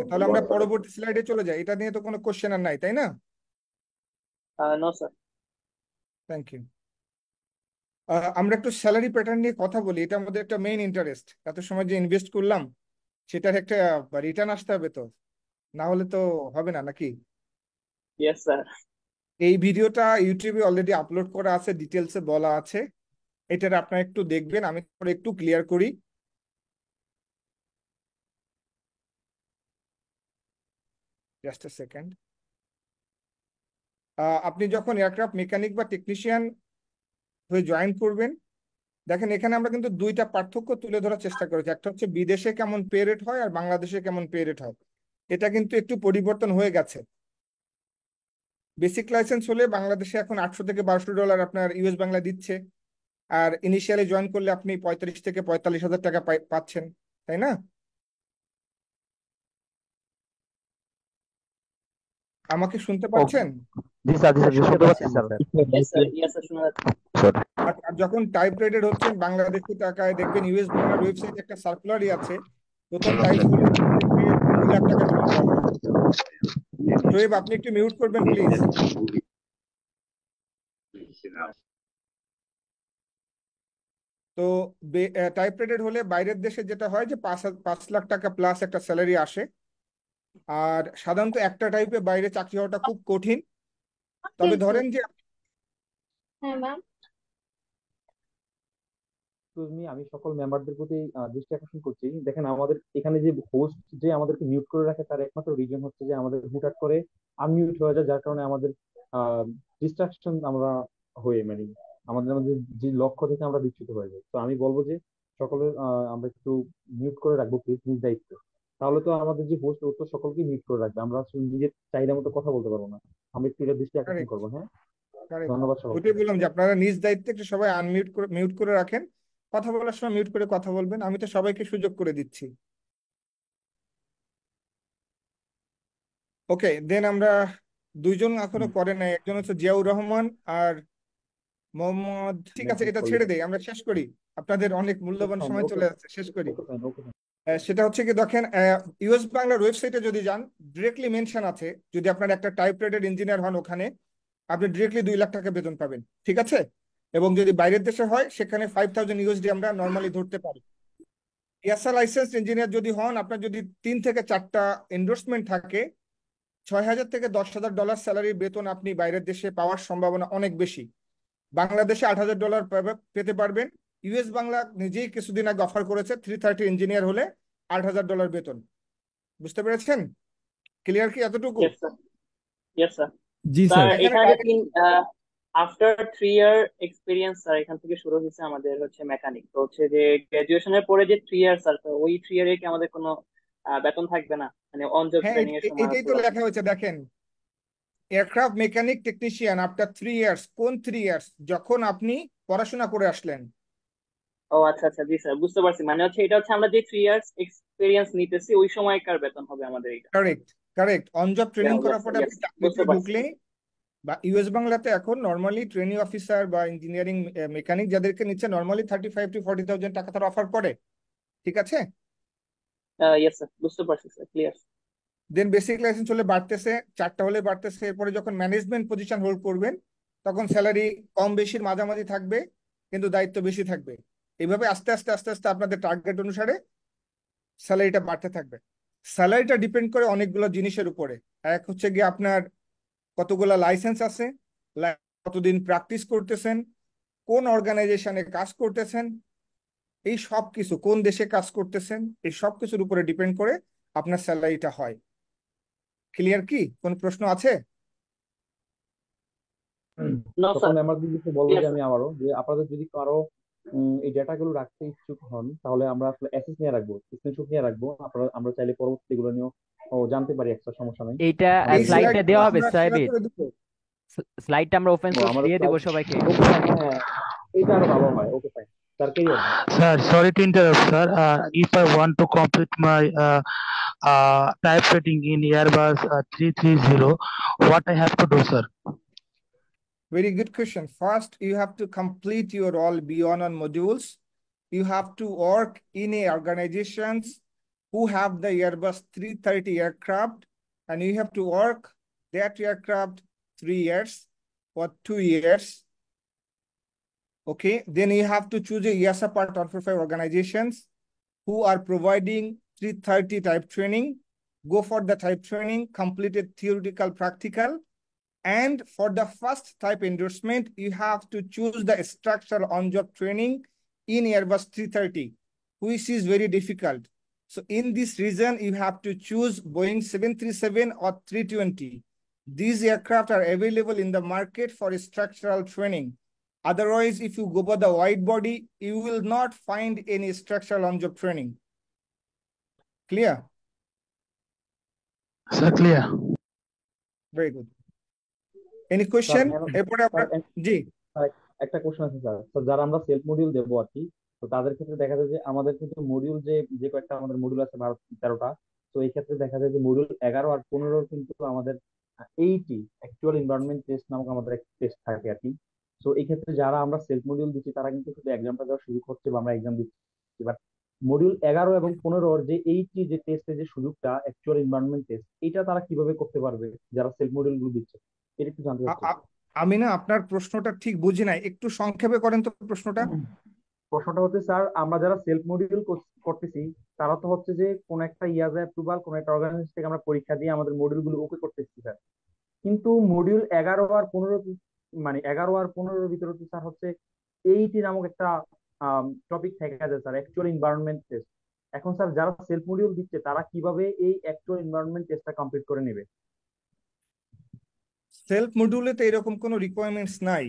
তাহলে আমরা পরবর্তী স্লাইডে চলে যাই। এটা নিয়ে তো কোনো কোশ্চেন আর নাই, তাই না? No sir. Thank you. আমরা একটু স্যালারি প্যাটার্ন নিয়ে কথা বলি, এটা আমাদের একটা মেইন ইন্টারেস্ট। এত সময় যে ইনভেস্ট করলাম সেটার একটা রিটার্ন আসতে হবে তো, না হলে তো হবে না, নাকি? Yes sir. এই ভিডিওটা ইউটিউবে অলরেডি আপলোড করা আছে, ডিটেলসে বলা আছে। এটার আপনারা একটু দেখবেন, আমি পরে একটু ক্লিয়ার করি। Just a second. আপনি যখন এয়ারক্রাফট মেকানিক বা টেকনিশিয়ান হয়ে জয়েন করবেন, দেখেন এখানে আমরা কিন্তু দুইটা পার্থক্য তুলে ধরার চেষ্টা করেছি। একটা হচ্ছে বিদেশে কেমন পে রেট হয় আর বাংলাদেশে কেমন পে রেট হয়। এটা কিন্তু একটু পরিবর্তন হয়ে গেছে। বেসিক লাইসেন্স হলে বাংলাদেশে এখন 800 থেকে 1200 ডলার আপনার ইউএস বাংলা দিচ্ছে। আর ইনিশিয়ালি জয়েন করলে আপনি 35 থেকে 45 হাজার টাকা পাচ্ছেন, তাই না? আমাকে শুনতে পাচ্ছেন? জি স্যার, জি স্যার, শুনতে শুনতে পাচ্ছি পাচ্ছি আমরা sir. Sir. Yes sir, yes sir, শোনা যাচ্ছে। আর যখন টাইপ রাইটার হচ্ছেন বাংলাদেশি টাকায়, দেখবেন ইউএস বাংলার ওয়েবসাইটে একটা সার্কুলারই আছে, প্রথম টাইপ হলে আপনাদেরকে 2 লাখ টাকা বেতন পাবেন। শোয়েব, আপনি একটু মিউট করবেন প্লিজ। তো টাইপ রেটেড হলে বাইরের দেশে যেটা হয় যে 5 লাখ টাকা প্লাস একটা স্যালারি আসে। আর সাধারণত একটা টাইপে বাইরে চাকরি হওয়াটা খুব কঠিন। তবে ধরেন যে হ্যাঁ ম্যাম। আমি সকল মেম্বারদের প্রতি দৃষ্টি আকর্ষণ করছি। দেখেন, আমাদের এখানে যে হোস্ট যে আমাদেরকে মিউট করে রাখে, তার একমাত্র রিজন হচ্ছে যে আমাদের হুটহাট করে আনমিউট হয়ে যায়, যার কারণে আমাদের ডিস্ট্রাকশন আমরা হয়ে মানে আমাদের আমাদের যে লক্ষ্য থেকে আমরা বিচ্যুত হয়ে যাই। তো আমি বলবো যে সকলের আমরা একটু মিউট করে রাখবো প্লিজ, নিজ দায়িত্বে। তাহলে তো আমাদের যে হোস্ট, ও তো সকলকে মিউট করে রাখবে, আমরা আসলে নিজের চাহিদা মতো কথা বলতে পারবো না। আমরা একটু এটা দৃষ্টি আকর্ষণ কারেক্ট, করবো। হ্যাঁ, কারেক্ট। ধন্যবাদ সকলকে। ওইটাই বললাম যে আপনারা নিজ দায়িত্বে একটু সবাই মিউট করে রাখেন। কথা বলার সময় মিউট করে কথা বলবেন, আমি তো সবাইকে সুযোগ করে দিচ্ছি। ওকে, দেন আমরা দুইজন এখনো করে নাই, একজন হচ্ছে জিয়াউর রহমান আর মোহাম্মদ। ঠিক আছে, এটা ছেড়ে দেই, আমরা শেষ করি। আপনাদের অনেক মূল্যবান ফাইন, সময় ওকে, চলে যাচ্ছে, শেষ করি। ওকে, ফাইন, ওকে। সেটা হচ্ছে কি, দেখেন ইউএস বাংলার ওয়েবসাইটে যদি যান, ডিরেক্টলি মেনশন আছে যদি আপনার একটা টাইপ রেটেড ইঞ্জিনিয়ার হন ওখানে আপনি ডিরেক্টলি 2 লাখ টাকা বেতন পাবেন, ঠিক আছে? এবং যদি বাইরের দেশে হয় সেখানে 5000 ইউএসডি আমরা নর্মালি ধরতে পারি। ইয়াসা লাইসেন্স ইঞ্জিনিয়ার যদি হন, আপনার যদি 3 থেকে 4টা এন্ডোর্সমেন্ট থাকে, 6000 থেকে 10,000 ডলার স্যালারি বেতন আপনি বাইরের দেশে পাওয়ার সম্ভাবনা অনেক বেশি। বাংলাদেশে 8,000 ডলার পেতে পারবেন। ইউএস বাংলা নিজেই কিছুদিন আগে অফার করেছে 330 ইঞ্জিনিয়ার হলে 8,000 ডলার বেতন। বুঝতে পেরেছেন? ক্লিয়ার কি এতটুকু? Yes sir, yes sir. জি স্যার স্যার। এখানে এখানে যে আফটার 3 ইয়ার এক্সপিরিয়েন্স স্যার, এখান থেকে শুরু হয়েছে আমাদের হচ্ছে মেকানিক। তো হচ্ছে যে গ্রাজুয়েশনের পরে যে 3 ইয়ার স্যার, তো ওই 3 ইয়ারে কি আমাদের কোনো বেতন থাকবে না, মানে অন জব হ্যাঁ, ট্রেনিং এর সময় এটাই তো পুরো? লেখা হয়েছে, দেখেন aircraft mechanic technician after 3 years. কোন 3 ইয়ার্স? যখন আপনি পড়াশোনা করে আসলেন। ও আচ্ছা আচ্ছা, জি স্যার, বুঝতে পারছি। মানে হচ্ছে এটা হচ্ছে আমরা যে 3 ইয়ার্স এক্সপিরিয়েন্স নিতেছি ওই সময়কার বেতন হবে আমাদের এটা। Correct, correct. On job training yes করার স্যার, পরে ইয়েস, আপনি চাকরিতে বুঝতে পারছি। ঢুকলে, বা ইউএস বাংলাতে এখন নর্মালি ট্রেনিং অফিসার বা ইঞ্জিনিয়ারিং মেকানিক যাদেরকে নিচ্ছে নর্মালি 35 to 40,000 টাকা তারা অফার করে, ঠিক আছে? ইয়েস স্যার, বুঝতে পারছি স্যার, ক্লিয়ার। দেন বেসিক লাইসেন্স হলে বাড়তেছে, 4টা হলে বাড়তেছে। এরপরে যখন ম্যানেজমেন্ট পজিশন হোল্ড করবেন তখন স্যালারি কম বেশির মাঝামাঝি থাকবে, কিন্তু দায়িত্ব বেশি থাকবে। এইভাবে আস্তে আস্তে আস্তে আস্তে আপনাদের টার্গেট অনুসারে স্যালারিটা বাড়তে থাকবে। স্যালারিটা ডিপেন্ড করে অনেকগুলো জিনিসের উপরে। এক হচ্ছে গিয়ে আপনার কতগুলো লাইসেন্স আছে, কতদিন প্র্যাকটিস করতেছেন, কোন অর্গানাইজেশনে কাজ করতেছেন, এই সব কিছু, কোন দেশে কাজ করতেছেন, এই সব কিছুর উপরে ডিপেন্ড করে আপনার স্যালারিটা হয়। ক্লিয়ার কি? কোন প্রশ্ন আছে? নো তখন স্যার, আমাদের কিছু বলবো ক্লিয়ার যে স্যার। আমি আবারও যে আপনাদের যদি কারো এই ডেটাগুলো রাখতে ইচ্ছুক হন, তাহলে আমরা আসলে অ্যাক্সেস নিয়ে রাখবো, স্ক্রিনশট নিয়ে রাখবো। আপনারা আমরা চাইলে পরবর্তী এগুলো নিয়েও জানতে পারি, একটা সমস্যা নেই। এইটা এই আমাদের স্লাইডটা স্লাইডটা দেওয়া হবে আমরা শেয়ার সাহেবের, করে দেবো। স্লাইডটা আমরা ওপেন সোর্স আমাদের দিয়ে দেবো স্লাইড, সবাইকে। ওকে, হ্যাঁ, হ্যাঁ, এটা আরো ভালো হয়। Okay, fine sir, career. Sir, sorry to interrupt, sir. If I want to complete my typesetting in Airbus 330, what I have to do, sir? Very good question. First, you have to complete your all B1 on modules. You have to work in a organizations who have the Airbus 330 aircraft, and you have to work that aircraft 3 years or 2 years. Okay, then you have to choose a EASA Part 145 organizations who are providing 330 type training. Go for the type training, completed theoretical, practical. And for the first type endorsement, you have to choose the structural on-job training in Airbus 330, which is very difficult. So in this region, you have to choose Boeing 737 or 320. These aircraft are available in the market for structural training. Otherwise, if you go by the wide body, you will not find any structural on-job training. Clear? Sir, clear. Very good. Any sir question? এরপরে sir আমরা জি একটা question আছে sir. তো যারা আমরা self module দেবো আর কি, তো তাদের ক্ষেত্রে দেখা যায় যে আমাদের কিন্তু মডিউল যে যে কয়েকটা আমাদের মডিউল আছে 12-13টা, তো এই ক্ষেত্রে দেখা যায় যে মডিউল 11 আর 15 কিন্তু আমাদের 80 অ্যাকচুয়াল এনভায়রনমেন্ট টেস্ট নামক আমাদের একটা টেস্ট থাকে আর কি। তো এই ক্ষেত্রে যারা আমরা সেলফ মডিউল দিচ্ছি তারা কিন্তু শুধু এক্সামটা দেওয়া শুরু করছে বা আমরা এক্সাম দিচ্ছি, বাট মডিউল 11 এবং 15 যে 80 যে টেস্টের যে সুযোগটা অ্যাকচুয়াল এনভায়রনমেন্ট টেস্ট, এটা তারা কিভাবে করতে পারবে যারা সেলফ মডিউল গুলো দিচ্ছে, এটা একটু জানতে আ- চাচ্ছি। আ- আমি না আপনার প্রশ্নটা ঠিক বুঝি নাই, একটু সংক্ষেপে করেন তো প্রশ্নটা। প্রশ্নটা হচ্ছে স্যার, আমরা যারা সেলফ মডিউল করতেছি তারা তো হচ্ছে যে কোন একটা ইয়াজা অ্যাপ্রুভাল কোন একটা অর্গানাইজেশন থেকে আমরা পরীক্ষা দিয়ে আমাদের মডিউল গুলো ওকে করতেছি স্যার। কিন্তু মডিউল 11 আর 15, মানে 11 আর 15-র ভিতরে তো স্যার হচ্ছে এইটি নামক একটা টপিক থেকে যায় স্যার, অ্যাকচুয়াল এনভায়রনমেন্ট টেস্ট। এখন স্যার যারা সেলফ মডিউল দিচ্ছে তারা কিভাবে এই অ্যাকচুয়াল এনভায়রনমেন্ট টেস্টটা কমপ্লিট করে নেবে? সেলফ মডিউলে তো এরকম কোনো রিকোয়ারমেন্টস নাই।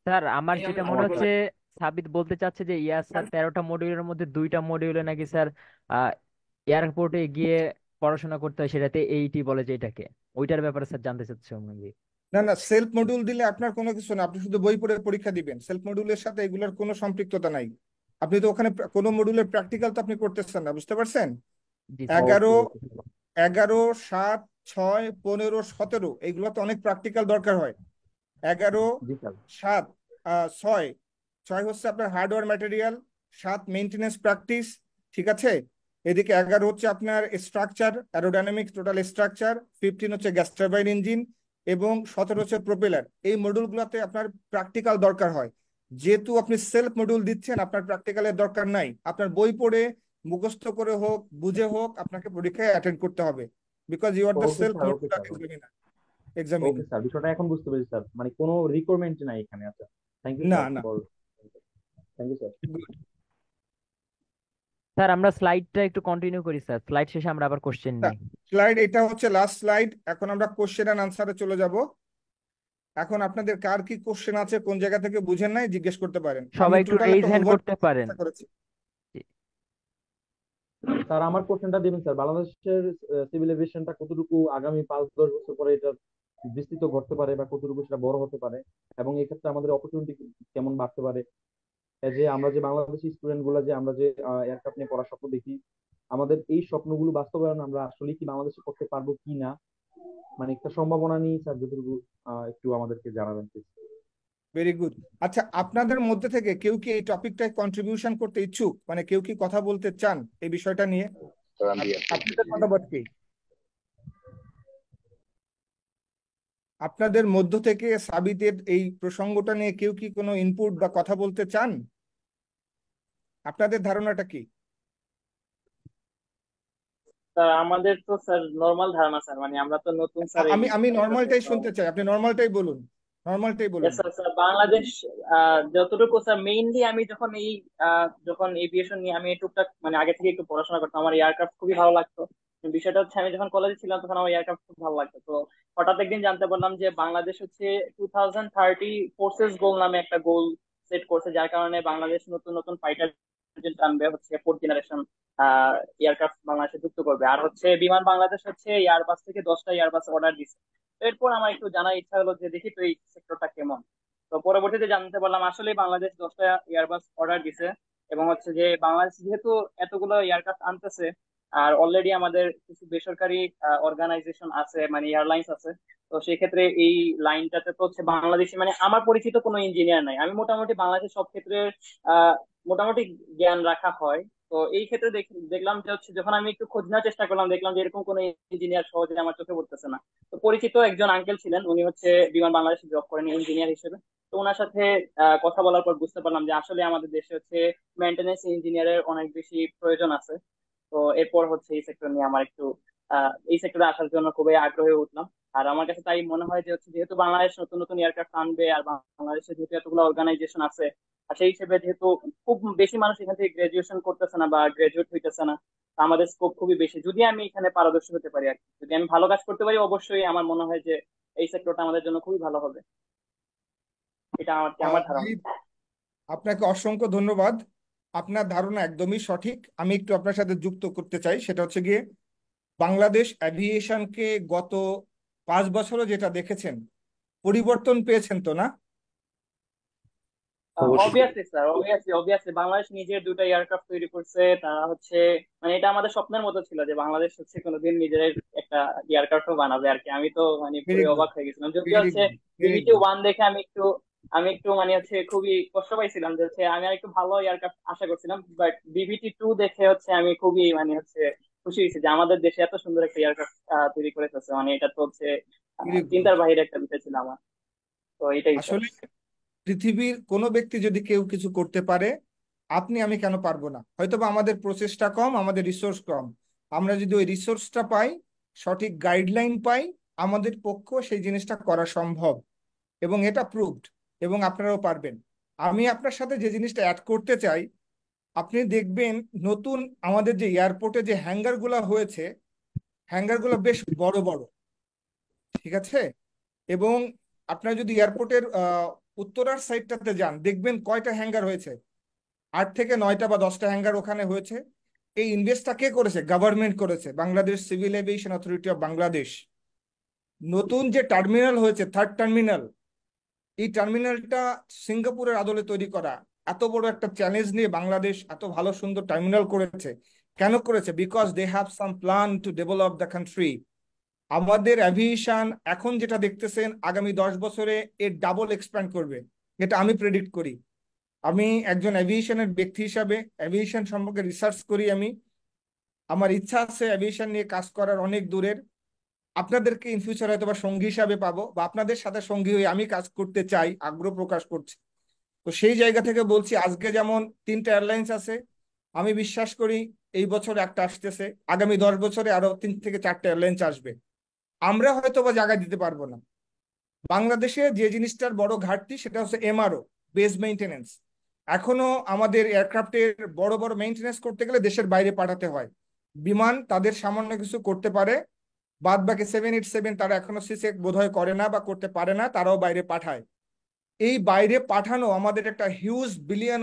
স্যার আমার যেটা মনে আমাকে হচ্ছে সাবিত বলতে চাচ্ছে যে ইয়াস স্যার 13টা মডিউলের মধ্যে 2টা মডিউলে নাকি স্যার এয়ারপোর্টে গিয়ে পড়াশোনা করতে হয়, সেটাতে 80 বলে যে এটাকে, ওইটার ব্যাপারে স্যার জানতে চাচ্ছে নাকি। না না, সেলফ মডিউল দিলে আপনার কোনো কিছু না, আপনি শুধু বই পড়ে পরীক্ষা দিবেন। সেলফ মডিউলের সাথে এগুলোর কোনো সম্পৃক্ততা নাই। আপনি তো ওখানে কোনো মডিউলের প্র্যাকটিক্যাল তো আপনি করতেছেন না, বুঝতে পারছেন? জি স্যার। এগারো ওকে ওকে 11, 7, 6, 15, 17 এইগুলো তো অনেক প্র্যাকটিক্যাল দরকার হয়। 11, জি স্যার। 7, 6 6 হচ্ছে আপনার হার্ডওয়্যার ম্যাটেরিয়াল, 7 মেইনটেনেন্স প্র্যাকটিস, ঠিক আছে। এদিকে 11 হচ্ছে আপনার স্ট্রাকচার, অ্যারোডাইনামিক্স, টোটাল স্ট্রাকচার, 15 হচ্ছে গ্যাস টারবাইন ইঞ্জিন, এবং 17 হচ্ছে প্রোপেলার। এই মডিউলগুলোতে আপনার প্র্যাকটিক্যাল দরকার হয়। যেহেতু আপনি সেলফ মডিউল দিচ্ছেন, আপনার প্র্যাকটিক্যালের দরকার নাই। আপনার বই পড়ে মুখস্থ করে হোক বুঝে হোক আপনাকে পরীক্ষায় অ্যাটেন্ড করতে হবে, because you are the okay self sir. Okay modular sir. Okay examiner. Sir, বিষয়টা এখন বুঝতে পেরেছি স্যার, মানে কোনো রিকোয়ারমেন্ট নাই এখানে। আচ্ছা, থ্যাংক ইউ না স্যার না, for, thank you sir. Sir আমরা স্লাইডটা একটু কন্টিনিউ করি স্যার, স্লাইড শেষে আমরা আবার কোশ্চেন নিই। স্লাইড এটা হচ্ছে লাস্ট স্লাইড। এখন আমরা কোশ্চেন এন্ড আনসারে চলে যাব। এখন আপনাদের কার কি কোশ্চেন আছে, কোন জায়গা থেকে বুঝেন নাই জিজ্ঞেস করতে পারেন। আমি সবাই একটু টোটাল রেইজ একটা হ্যান্ড ওভার করতে পারেন। করেছি। স্যার আমার কোশ্চেনটা দিবেন স্যার, বাংলাদেশের সিভিল এভিয়েশনটা কতটুকু আগামী 5-10 বছর পরে এটা বিস্তৃত ঘটতে পারে বা কতটুকু সেটা বড় হতে পারে, এবং এই ক্ষেত্রে আমাদের অপরচুনিটি কেমন বাড়তে পারে? এই যে আমরা যে বাংলাদেশি স্টুডেন্ট গুলা যে আমরা যে এয়ারক্রাফট নিয়ে পড়ার স্বপ্ন দেখি, আমাদের এই স্বপ্নগুলো বাস্তবায়ন আমরা আসলে কি বাংলাদেশে করতে পারবো কি না, মানে একটা সম্ভাবনা নিয়ে স্যার যতটুকু একটু আমাদেরকে জানাবেন প্লিজ। Very good. আচ্ছা, আপনাদের মধ্যে থেকে কেউ কি এই টপিকটায় কন্ট্রিবিউশন করতে ইচ্ছুক, মানে কেউ কি কথা বলতে চান এই বিষয়টা নিয়ে? আপনাদের মতামত কি? আপনাদের মধ্য থেকে সাবিতের এই প্রসঙ্গটা নিয়ে কেউ কি কোনো ইনপুট বা কথা বলতে চান? আপনাদের ধারণাটা কি? স্যার আমাদের তো স্যার নর্মাল ধারণা স্যার, মানে আমরা তো নতুন স্যার এই আমি আমি সেক্টরে। নর্মালটাই শুনতে চাই, আপনি নর্মালটাই বলুন, নর্মালটাই বলুন। স্যার স্যার বাংলাদেশ যতটুকু স্যার মেইনলি আমি যখন যখন এভিয়েশন নিয়ে আমি টুকটাক মানে আগে থেকে একটু পড়াশোনা করতাম, আমার এয়ারক্রাফট খুবই ভালো লাগতো। বিষয়টা হচ্ছে আমি যখন কলেজে ছিলাম তখন আমার এয়ারক্রাফট খুব ভালো লাগতো। তো হঠাৎ একদিন জানতে পারলাম যে বাংলাদেশ হচ্ছে 2030 ফোর্সেস গোল নামে একটা গোল সেট করছে, যার কারণে বাংলাদেশ নতুন নতুন ফাইটার জেট আনবে, হচ্ছে 4th জেনারেশন এয়ারক্রাফট বাংলাদেশে যুক্ত করবে। আর হচ্ছে বিমান বাংলাদেশ হচ্ছে এয়ারবাস থেকে 10টা এয়ারবাস অর্ডার দিচ্ছে। তো এরপর আমার একটু জানার ইচ্ছা হলো যে দেখি তো এই সেক্টরটা কেমন। তো পরবর্তীতে জানতে পারলাম আসলে বাংলাদেশ 10টা এয়ারবাস অর্ডার দিছে, এবং হচ্ছে যে বাংলাদেশ যেহেতু এতগুলো এয়ারক্রাফট আনতেছে, আর অলরেডি আমাদের কিছু বেসরকারি অর্গানাইজেশন আছে, মানে এয়ারলাইন্স আছে। তো সেই ক্ষেত্রে এই লাইনটাতে তো হচ্ছে বাংলাদেশি, মানে আমার পরিচিত কোনো ইঞ্জিনিয়ার নাই। আমি মোটামুটি বাংলাদেশের সব ক্ষেত্রে আহ মোটামুটি জ্ঞান রাখা হয়। তো এই ক্ষেত্রে দেখলাম যে হচ্ছে যখন আমি একটু খোঁজ নেওয়ার চেষ্টা করলাম, দেখলাম যে এরকম কোনো ইঞ্জিনিয়ার সহজে আমার চোখে পড়তেছে না। তো পরিচিত একজন আঙ্কেল ছিলেন, উনি হচ্ছে বিমান বাংলাদেশে জব করেন ইঞ্জিনিয়ার হিসেবে। তো ওনার সাথে কথা বলার পর বুঝতে পারলাম যে আসলে আমাদের দেশে হচ্ছে মেইনটেনেন্স ইঞ্জিনিয়ারের অনেক বেশি প্রয়োজন আছে। তো এরপর হচ্ছে এই সেক্টর নিয়ে আমার একটু এই সেক্টরে আসার জন্য খুবই আগ্রহী হয়ে উঠলাম। আর আমার কাছে তাই মনে হয় যে হচ্ছে যেহেতু বাংলাদেশ নতুন নতুন এয়ারক্রাফট আনবে, আর বাংলাদেশে যেহেতু এতগুলো অর্গানাইজেশন আছে, আর সেই হিসেবে যেহেতু খুব বেশি মানুষ এখান থেকে গ্রাজুয়েশন করতেছে না বা গ্রাজুয়েট হইতেছে না, তো আমাদের স্কোপ খুবই বেশি যদি আমি এখানে পারদর্শী হতে পারি। আর কি, যদি আমি ভালো কাজ করতে পারি, অবশ্যই আমার মনে হয় যে এই সেক্টরটা আমাদের জন্য খুবই ভালো হবে। এটা আমার আমার ধারণা। নাহিদ, আপনাকে অসংখ্য ধন্যবাদ। আপনার ধারণা একদমই সঠিক। আমি একটু আপনার সাথে যুক্ত করতে চাই, সেটা হচ্ছে গিয়ে বাংলাদেশ অ্যাভিয়েশনকে গত 5 বছরে যেটা দেখেছেন, পরিবর্তন পেয়েছেন তো না? অবশ্যই। অবভিয়াসলি স্যার, অবভিয়াসলি বাংলাদেশ নিজের দুটো এয়ারক্রাফট তৈরি করছে। তারা হচ্ছে মানে এটা আমাদের স্বপ্নের মতো ছিল যে বাংলাদেশ হচ্ছে কোনোদিন নিজের একটা এয়ারক্রাফটও বানাবে আর কি। আমি তো মানে ভেরি পুরো গুড, অবাক হয়ে গেছিলাম, যদিও ভেরি হচ্ছে গুড, ভেরি বিবিটি গুড। 1 দেখে আমি একটু মানে হচ্ছে খুবই কষ্ট পাইছিলাম যে হচ্ছে আমি আর একটু ভালো এয়ারক্রাফট আশা করছিলাম। বাট বিবিটি 2 দেখে হচ্ছে আমি খুবই মানে হচ্ছে খুশি হয়েছি যে আমাদের দেশে এত সুন্দর একটা এয়ারক্রাফট তৈরি করে ফেলছে। মানে এটা তো হচ্ছে ভেরি গুড। চিন্তার বাইরে একটা বিষয় ছিল আমার। তো এটাই স্যার। আসলে পৃথিবীর কোনো ব্যক্তি যদি কেউ কিছু করতে পারে, আপনি আমি কেন পারবো না? হয়তোবা আমাদের প্রচেষ্টা কম, আমাদের রিসোর্স কম। আমরা যদি ওই রিসোর্সটা পাই, সঠিক গাইডলাইন পাই, আমাদের পক্ষে সেই জিনিসটা করা সম্ভব, এবং এটা প্রুভড, এবং আপনারাও পারবেন। আমি আপনার সাথে যে জিনিসটা অ্যাড করতে চাই, আপনি দেখবেন নতুন আমাদের যে এয়ারপোর্টে যে হ্যাঙ্গারগুলো হয়েছে, হ্যাঙ্গারগুলো বেশ বড় বড়, ঠিক আছে? এবং আপনার যদি এয়ারপোর্টের উত্তরার সাইডটাতে যান, দেখবেন কয়টা হ্যাঙ্গার হয়েছে, 8 থেকে 9টা বা 10টা হ্যাঙ্গার ওখানে হয়েছে। এই ইনভেস্টটা কে করেছে? গভর্নমেন্ট করেছে, Bangladesh civil aviation authority of Bangladesh. নতুন যে টার্মিনাল হয়েছে, থার্ড টার্মিনাল, এই টার্মিনালটা সিঙ্গাপুরের আদলে তৈরি করা। এত বড় একটা চ্যালেঞ্জ নিয়ে বাংলাদেশ এত ভালো সুন্দর টার্মিনাল করেছে। কেন করেছে? Because they have some plan to develop the country. আমাদের অ্যাভিয়েশন এখন যেটা দেখতেছেন, আগামী 10 বছরে এর ডাবল এক্সপ্যান্ড করবে, এটা আমি প্রেডিক্ট করি। আমি একজন অ্যাভিয়েশনের ব্যক্তি হিসাবে অ্যাভিয়েশন সম্পর্কে রিসার্চ করি। আমার ইচ্ছা আছে অ্যাভিয়েশন নিয়ে কাজ করার অনেক দূরের। আপনাদেরকে ইন ফিউচার হয়তো বা সঙ্গী হিসাবে পাবো, বা আপনাদের সাথে সঙ্গী হয়ে আমি কাজ করতে চাই, আগ্রহ প্রকাশ করছি। তো সেই জায়গা থেকে বলছি, আজকে যেমন 3টা এয়ারলাইন্স আছে, আমি বিশ্বাস করি এই বছর একটা আসতেছে, আগামী 10 বছরে আরো 3 থেকে 4টা এয়ারলাইন্স আসবে। আমরা হয়তো বা জায়গা দিতে পারবো না। বাংলাদেশে যে জিনিসটার বড় ঘাটতি, সেটা হচ্ছে এমআরও, বেস মেইনটেনেন্স। এখনো আমাদের এয়ারক্রাফটের বড় বড় মেইনটেনেন্স করতে গেলে দেশের বাইরে পাঠাতে হয়। বিমান তাদের সামান্য কিছু করতে পারে, বাদ বাকি 787 তারা এখনো সিসেক বোধহয় করে না বা করতে পারে না, তারাও বাইরে পাঠায়। এই বাইরে পাঠানো আমাদের একটা হিউজ $1 বিলিয়ন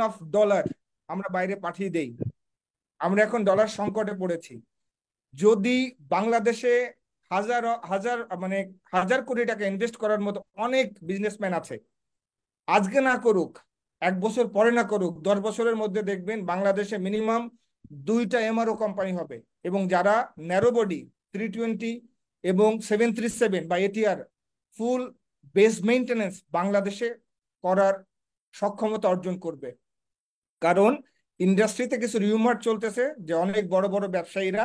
আমরা বাইরে পাঠিয়ে দেই। আমরা এখন ডলার সংকটে পড়েছি। যদি বাংলাদেশে হাজার হাজার মানে হাজার কোটি টাকা ইনভেস্ট করার মতো অনেক বিজনেসম্যান আছে, আজকে না করুক, 1 বছর পরে না করুক, 10 বছরের মধ্যে দেখবেন বাংলাদেশে মিনিমাম 2টা এমআরও কোম্পানি হবে। এবং যারা ন্যারো বডি 320 এবং 737 বা এটিআর ফুল বেস মেইনটেনেন্স বাংলাদেশে করার সক্ষমতা অর্জন করবে। কারণ ইন্ডাস্ট্রিতে কিছু রিউমার চলতেছে যে অনেক বড় বড় ব্যবসায়ীরা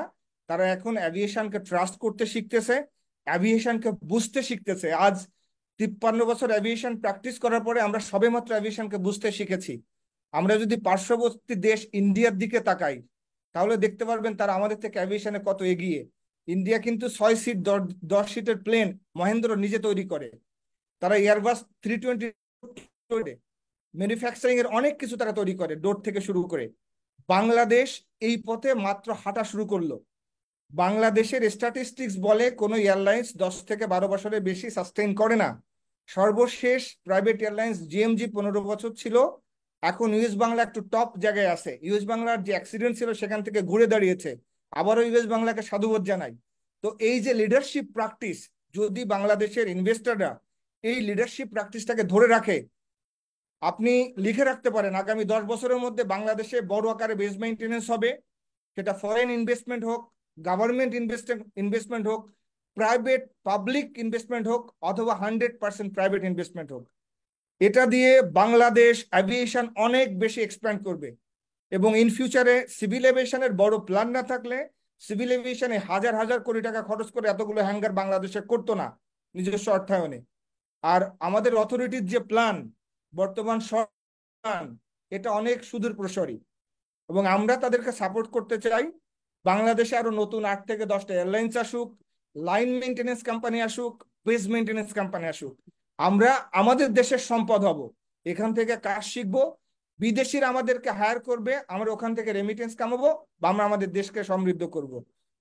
তারা এখন অ্যাভিয়েশনকে ট্রাস্ট করতে শিখতেছে, অ্যাভিয়েশনকে বুঝতে শিখতেছে। আজ 53 বছর অ্যাভিয়েশন প্র্যাকটিস করার পরে আমরা সবেমাত্র অ্যাভিয়েশনকে বুঝতে শিখেছি। আমরা যদি পার্শ্ববর্তী দেশ ইন্ডিয়ার দিকে তাকাই, তাহলে দেখতে পারবেন তারা আমাদের থেকে অ্যাভিয়েশনে কত এগিয়ে। ইন্ডিয়া কিন্তু 6 সিট 10 সিটের প্লেন মহেন্দ্র নিজে তৈরি করে। তারা এয়ারবাস 320 ম্যানুফ্যাকচারিং এর অনেক কিছু তারা তৈরি করে, ডোর থেকে শুরু করে। বাংলাদেশ এই পথে মাত্র হাঁটা শুরু করলো। বাংলাদেশের স্ট্যাটিস্টিক্স বলে কোনো এয়ারলাইন্স 10 থেকে 12 বছরের বেশি সাস্টেইন করে না। সর্বশেষ প্রাইভেট এয়ারলাইন্স জিএমজি 15 বছর ছিল। এখন ইউএস বাংলা একটু টপ জায়গায় আছে। ইউএস বাংলার যে অ্যাক্সিডেন্ট ছিল সেখান থেকে ঘুরে দাঁড়িয়েছে। আবারও ইউএস বাংলাকে সাধুবাদ জানাই। তো এই যে লিডারশিপ প্র্যাকটিস, যদি বাংলাদেশের ইনভেস্টররা এই লিডারশিপ প্র্যাকটিসটাকে ধরে রাখে, আপনি লিখে রাখতে পারেন আগামী 10 বছরের মধ্যে বাংলাদেশে বড় আকারে বেস মেইনটেনেন্স হবে। সেটা ফরেন ইনভেস্টমেন্ট হোক, গভর্নমেন্ট ইনভেস্টমেন্ট হোক, প্রাইভেট পাবলিক ইনভেস্টমেন্ট হোক, অথবা 100% প্রাইভেট ইনভেস্টমেন্ট হোক। এটা দিয়ে বাংলাদেশ অ্যাভিয়েশন অনেক বেশি এক্সপ্যান্ড করবে। এবং ইন ফিউচারে সিভিল এভিয়েশনের বড় প্ল্যান না থাকলে সিভিল এভিয়েশনে হাজার হাজার কোটি টাকা খরচ করে এতগুলো হ্যাঙ্গার বাংলাদেশে করতো না নিজস্ব অর্থায়নে। আর আমাদের অথরিটির যে প্ল্যান, বর্তমান প্ল্যান, এটা অনেক সুদূর প্রসারী এবং আমরা তাদেরকে সাপোর্ট করতে চাই। বাংলাদেশে আরো নতুন 8 থেকে 10টা এয়ারলাইন্স আসুক, লাইন মেইনটেনেন্স কোম্পানি আসুক, বেস মেইনটেনেন্স কোম্পানি আসুক। আমরা আমাদের দেশের সম্পদ হব, এখান থেকে কাজ শিখবো, বিদেশিরা আমাদেরকে হায়ার করবে, আমরা ওখান থেকে রেমিটেন্স কামাবো বা আমরা আমাদের দেশকে সমৃদ্ধ করব।